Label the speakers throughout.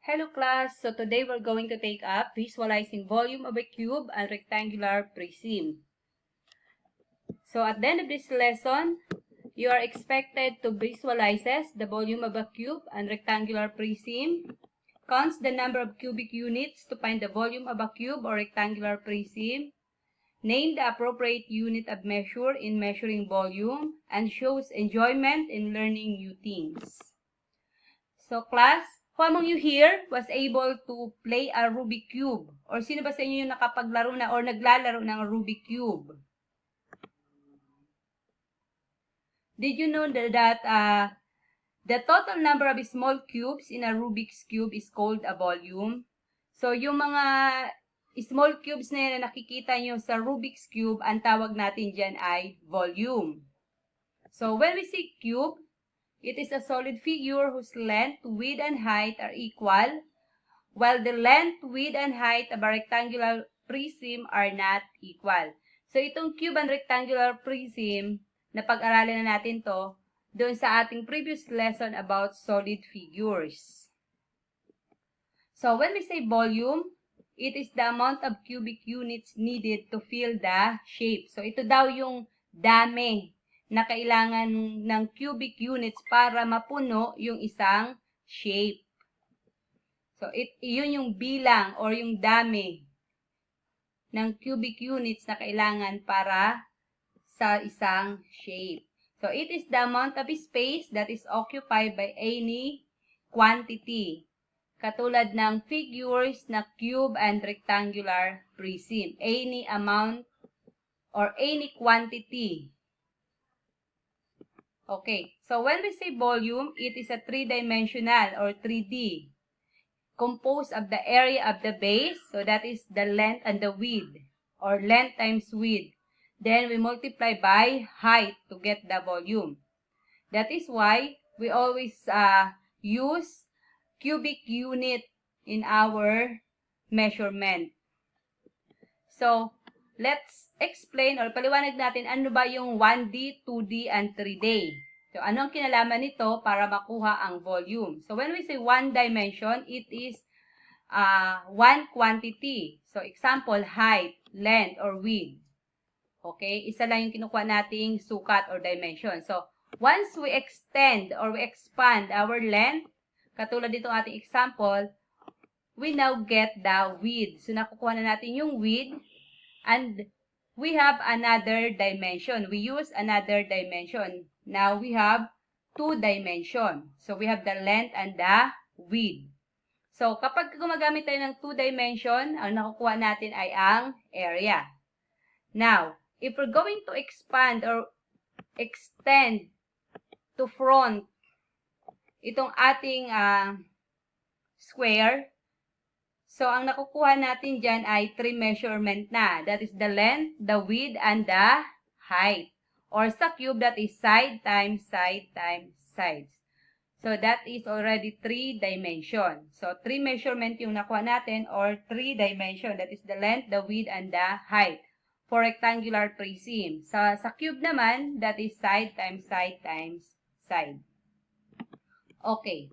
Speaker 1: Hello class, so today we're going to take up visualizing volume of a cube and rectangular prism. So at the end of this lesson, you are expected to visualize the volume of a cube and rectangular prism, counts the number of cubic units to find the volume of a cube or rectangular prism, name the appropriate unit of measure in measuring volume, and shows enjoyment in learning new things. So class, who among you here was able to play a Rubik Cube? Or sino ba sa inyo yung nakapaglaro na or naglalaro ng Rubik Cube? Did you know that the total number of small cubes in a Rubik's Cube is called a volume? So yung mga small cubes na yan na nakikita nyo sa Rubik's Cube, ang tawag natin dyan ay volume. So when we say cube, it is a solid figure whose length, width, and height are equal, while the length, width, and height of a rectangular prism are not equal. So, itong cube and rectangular prism, na pag-aralan na natin to, doon sa ating previous lesson about solid figures. So, when we say volume, it is the amount of cubic units needed to fill the shape. So, ito daw yung dami na kailangan ng cubic units para mapuno yung isang shape. So, yun yung bilang or yung dami ng cubic units na kailangan para sa isang shape. So, it is the amount of space that is occupied by any quantity. Katulad ng figures na cube and rectangular prism. Any amount or any quantity. Okay, so when we say volume, it is a three-dimensional or 3D, composed of the area of the base, so that is the length and the width, or length times width. Then we multiply by height to get the volume. That is why we always use cubic unit in our measurement. So, let's explain or paliwanag natin ano ba yung 1D, 2D, and 3D. So, anong kinalaman nito para makuha ang volume? So, when we say one dimension, it is one quantity. So, example, height, length, or width. Okay? Isa lang yung kinukuha nating sukat or dimension. So, once we extend or we expand our length, katulad dito ating example, we now get the width. So, nakukuha na natin yung width. And we have another dimension. We use another dimension. Now, we have two dimension. So, we have the length and the width. So, kapag gumagamit tayo ng two dimension, ang nakukuha natin ay ang area. Now, if we're going to expand or extend to front itong ating square, so, ang nakukuha natin dyan ay 3 measurement na. That is the length, the width, and the height. Or sa cube, that is side times side times sides. So, that is already 3 dimension. So, 3 measurement yung nakuha natin or 3 dimension. That is the length, the width, and the height for rectangular prism. Sa cube naman, that is side times side times side. Okay.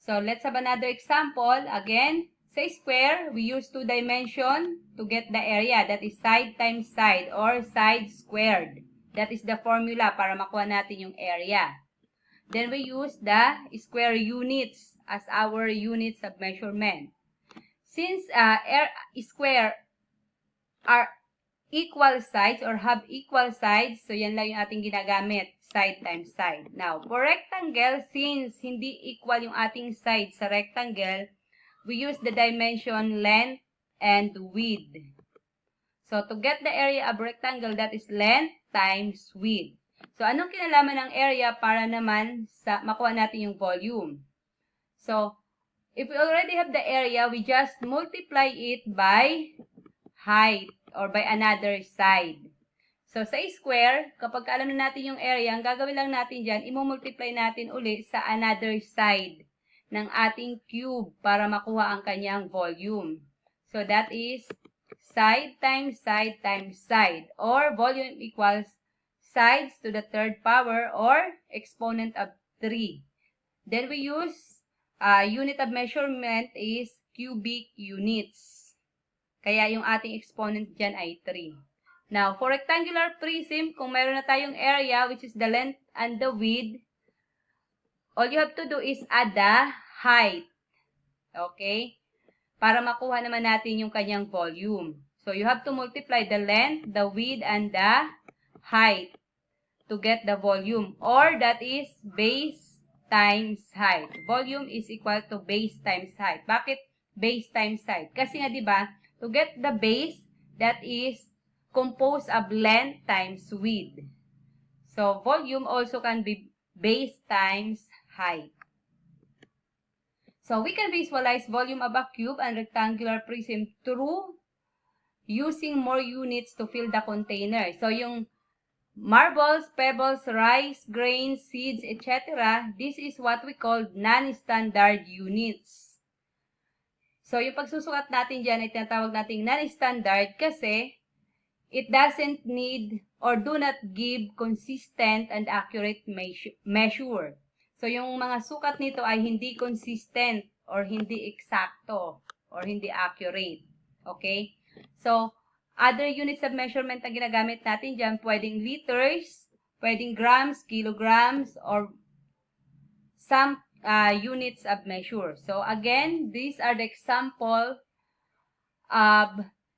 Speaker 1: So, let's have another example. Again, sa square, we use 2 dimension to get the area. That is side times side or side squared. That is the formula para makuha natin yung area. Then we use the square units as our units of measurement. Since square are equal sides or have equal sides, so yan lang yung ating ginagamit, side times side. Now, for rectangle, since hindi equal yung ating side sa rectangle, we use the dimension length and width. So, to get the area of rectangle, that is length times width. So, anong kinalaman ng area para naman sa makuha natin yung volume? So, if we already have the area, we just multiply it by height or by another side. So, sa square, kapag alam na natin yung area, ang gagawin lang natin dyan, imumultiply natin ulit sa another side ng ating cube para makuha ang kanyang volume. So, that is side times side times side, or volume equals sides to the third power or exponent of 3. Then we use unit of measurement is cubic units. Kaya yung ating exponent dyan ay 3. Now, for rectangular prism, kung meron na tayong area, which is the length and the width, all you have to do is add the height. Okay? Para makuha naman natin yung kanyang volume. So, you have to multiply the length, the width, and the height to get the volume. Or, that is base times height. Volume is equal to base times height. Bakit base times height? Kasi nga, di ba, to get the base, that is composed of length times width. So, volume also can be base times height. So, we can visualize volume of a cube and rectangular prism through using more units to fill the container. So, yung marbles, pebbles, rice, grains, seeds, etc., this is what we call non-standard units. So, yung pagsusukat natin dyan ay tinatawag nating non-standard kasi it doesn't need or do not give consistent and accurate measure. So, yung mga sukat nito ay hindi consistent or hindi eksakto or hindi accurate. Okay? So, other units of measurement na ginagamit natin dyan, pwedeng liters, pwedeng grams, kilograms, or some units of measure. So, again, these are the example of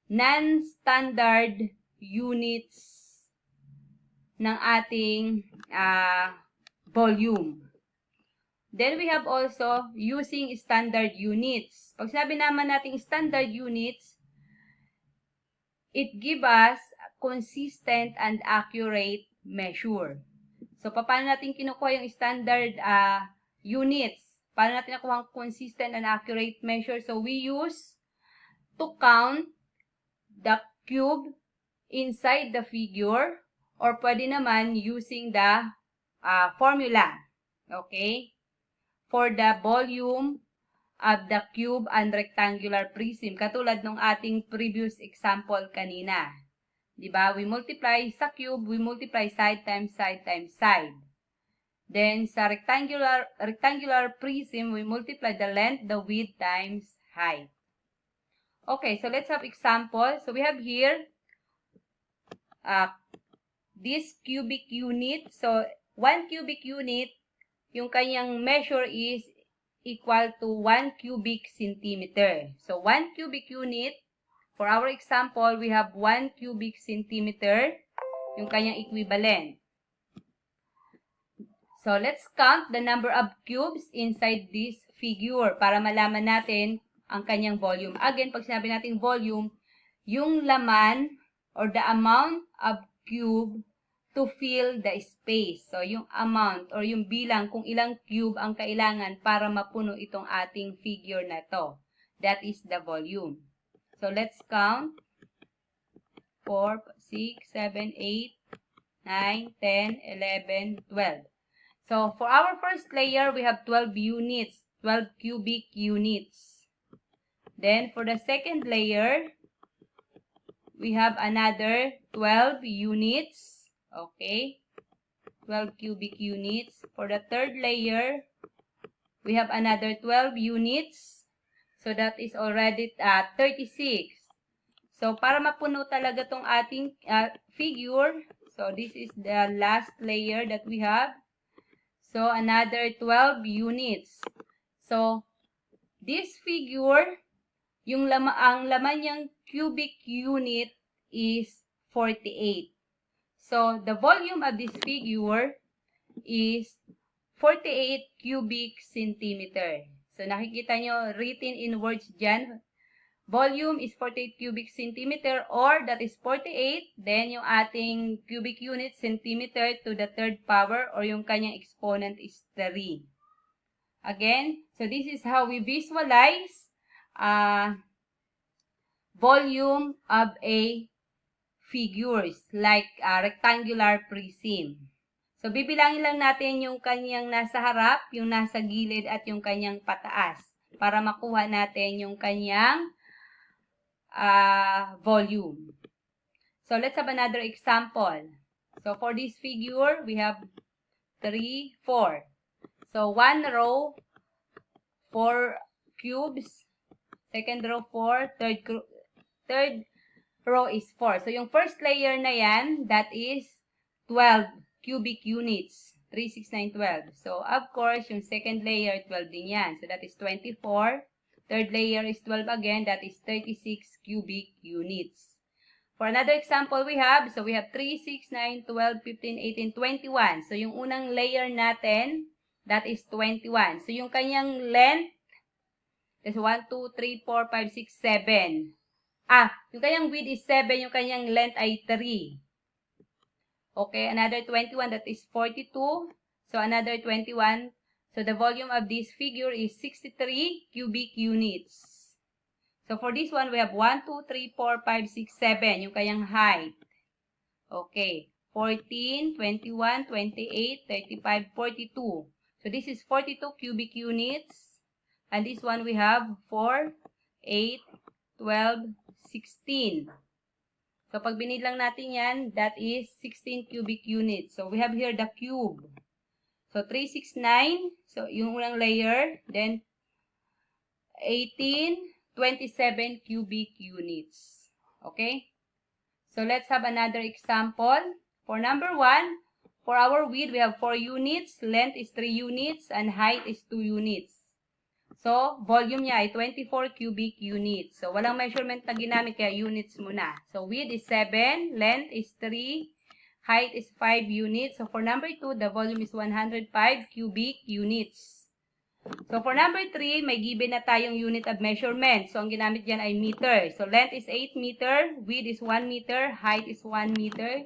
Speaker 1: non-standard units ng ating volume. Then we have also using standard units. Pag sinabi naman natin standard units, it gives us consistent and accurate measure. So, paano natin kinukuha yung standard units? Paano natin nakuha ang consistent and accurate measure? So, we use to count the cube inside the figure or pwede naman using the formula. Okay? For the volume of the cube and rectangular prism. Katulad ng ating previous example kanina. Diba? We multiply sa cube, we multiply side times side times side. Then, sa rectangular prism, we multiply the length, the width times height. Okay, so let's have example. So, we have here this cubic unit. So, 1 cubic unit, yung kanyang measure is equal to 1 cubic centimeter. So, 1 cubic unit, for our example, we have 1 cubic centimeter, yung kanyang equivalent. So, let's count the number of cubes inside this figure para malaman natin ang kanyang volume. Again, pag sinabi natin volume, yung laman or the amount of cube to fill the space. So, yung amount or yung bilang kung ilang cube ang kailangan para mapuno itong ating figure na to. That is the volume. So, let's count. 4, 6, 7, 8, 9, 10, 11, 12. So, for our first layer, we have 12 units, 12 cubic units. Then, for the second layer, we have another 12 units. Okay, 12 cubic units. For the third layer, we have another 12 units. So, that is already 36. So, para mapuno talaga tong ating figure, so this is the last layer that we have. So, another 12 units. So, this figure, ang laman niyang cubic unit is 48. So, the volume of this figure is 48 cubic centimeter. So, nakikita nyo, written in words dyan. Volume is 48 cubic centimeter or that is 48. Then, yung ating cubic unit centimeter to the third power or yung kanyang exponent is 3. Again, so this is how we visualize volume of a figures like rectangular prism. So, bibilangin lang natin yung kanyang nasa harap, yung nasa gilid, at yung kanyang pataas para makuha natin yung kanyang volume. So, let's have another example. So, for this figure, we have 3, 4. So, 1 row, 4 cubes. Second row 4. Third row is 4. So, yung first layer na yan, that is 12 cubic units. 3, 6, 9, 12. So, of course, yung second layer, 12 din yan. So, that is 24. Third layer is 12 again. That is 36 cubic units. For another example, we have 3, 6, 9, 12, 15, 18, 21. So, yung unang layer natin, that is 21. So, yung kanyang length is 1, 2, 3, 4, 5, 6, 7. Yung kanyang width is 7, yung kanyang length ay 3. Okay, another 21, that is 42. So, another 21. So, the volume of this figure is 63 cubic units. So, for this one, we have 1, 2, 3, 4, 5, 6, 7, yung kanyang height. Okay, 14, 21, 28, 35, 42. So, this is 42 cubic units. And this one, we have 4, 8, 12, 16. So, pag binidlang natin yan, that is 16 cubic units. So, we have here the cube. So, 3, 6, 9. So, yung unang layer. Then, 18, 27 cubic units. Okay? So, let's have another example. For number 1, for our width, we have 4 units. Length is 3 units. And height is 2 units. So, volume niya ay 24 cubic units. So, walang measurement na ginamit, kaya units muna. So, width is 7, length is 3, height is 5 units. So, for number 2, the volume is 105 cubic units. So, for number 3, may given na tayong unit of measurement. So, ang ginamit dyan ay meter. So, length is 8 meter, width is 1 meter, height is 1 meter.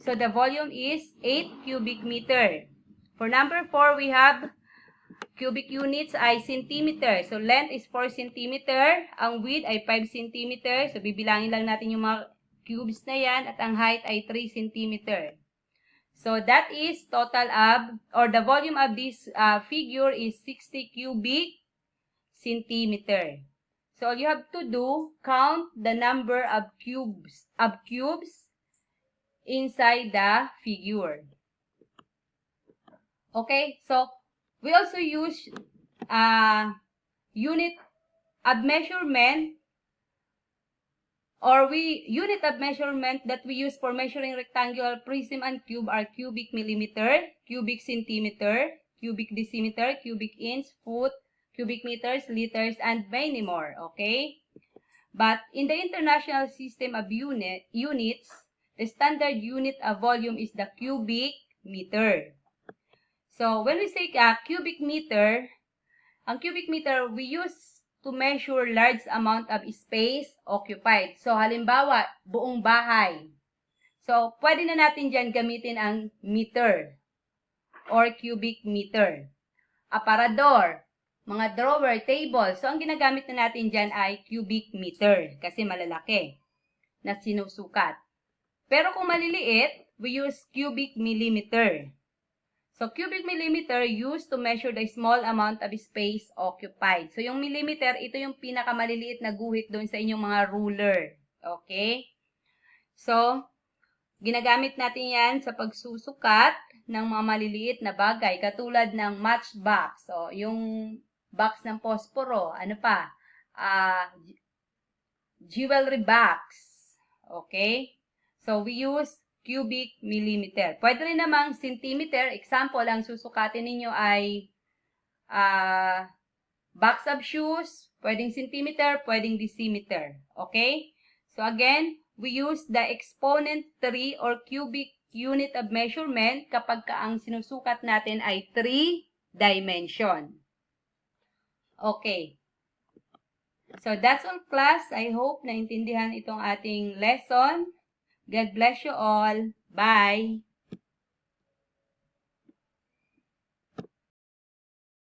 Speaker 1: So, the volume is 8 cubic meter. For number 4, we have cubic units ay centimeter. So, length is 4 centimeter. Ang width ay 5 centimeter. So, bibilangin lang natin yung mga cubes na yan. At ang height ay 3 centimeter. So, that is total of, or the volume of this figure is 60 cubic centimeter. So, all you have to do, count the number of cubes inside the figure. Okay, so, we also use unit of measurement unit of measurement that we use for measuring rectangular prism and cube are cubic millimeter, cubic centimeter, cubic decimeter, cubic inch, foot, cubic meters, liters, and many more. Okay? But in the international system of units, the standard unit of volume is the cubic meter. So, when we say cubic meter, ang cubic meter we use to measure large amount of space occupied. So, halimbawa, buong bahay. So, pwede na natin dyan gamitin ang meter or cubic meter. Aparador, mga drawer, table. So, ang ginagamit na natin dyan ay cubic meter kasi malalaki na sinusukat. Pero kung maliliit, we use cubic millimeter. So, cubic millimeter used to measure the small amount of space occupied. So, yung millimeter, ito yung pinakamaliliit na guhit doon sa inyong mga ruler. Okay? So, ginagamit natin yan sa pagsusukat ng mga maliliit na bagay, katulad ng matchbox. So, yung box ng posporo. Ano pa? Jewelry box. Okay? So, we use cubic millimeter. Pwede rin namang centimeter. Example, ang susukatin ninyo ay box of shoes. Pwedeng centimeter, pwedeng decimeter. Okay? So, again, we use the exponent 3 or cubic unit of measurement kapag ang sinusukat natin ay 3 dimension. Okay. So, that's all, class. I hope naintindihan itong ating lesson. God bless you all. Bye!